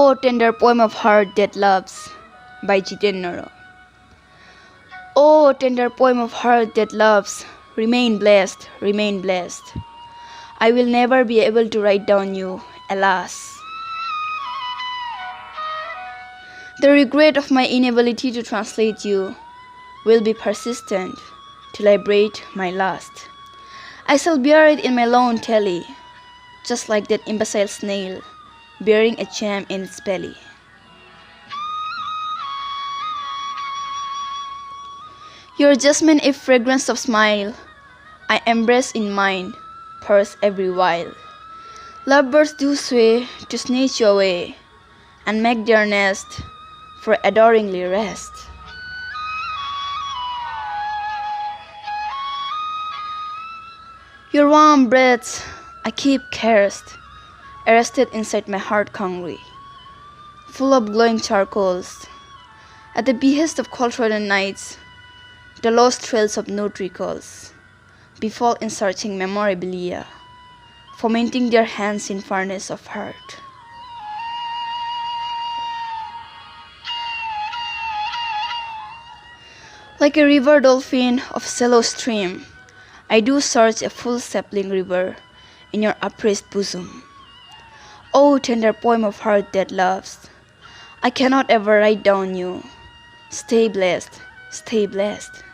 Oh, tender poem of heart that loves, by JITEN NARAH. Oh, tender poem of heart that loves, remain blessed, remain blessed. I will never be able to write down you, alas. The regret of my inability to translate you will be persistent till I breathe my last. I shall bear it in my lone telly, just like that imbecile snail bearing a jam in its belly. Your jasmine a fragrance of smile, I embrace in mine, purse every while. Lovebirds do sway to snatch you away, and make their nest for adoringly rest. Your warm breaths I keep caressed, arrested inside my heart hungry, full of glowing charcoals. At the behest of cold trodden nights, the lost trails of note recalls befall in searching memorabilia, fomenting their hands in furnace of heart. Like a river dolphin of shallow stream, I do search a full sapling river in your upraised bosom. Oh, tender poem of heart that loves, I cannot ever write down you. Stay blessed, stay blessed.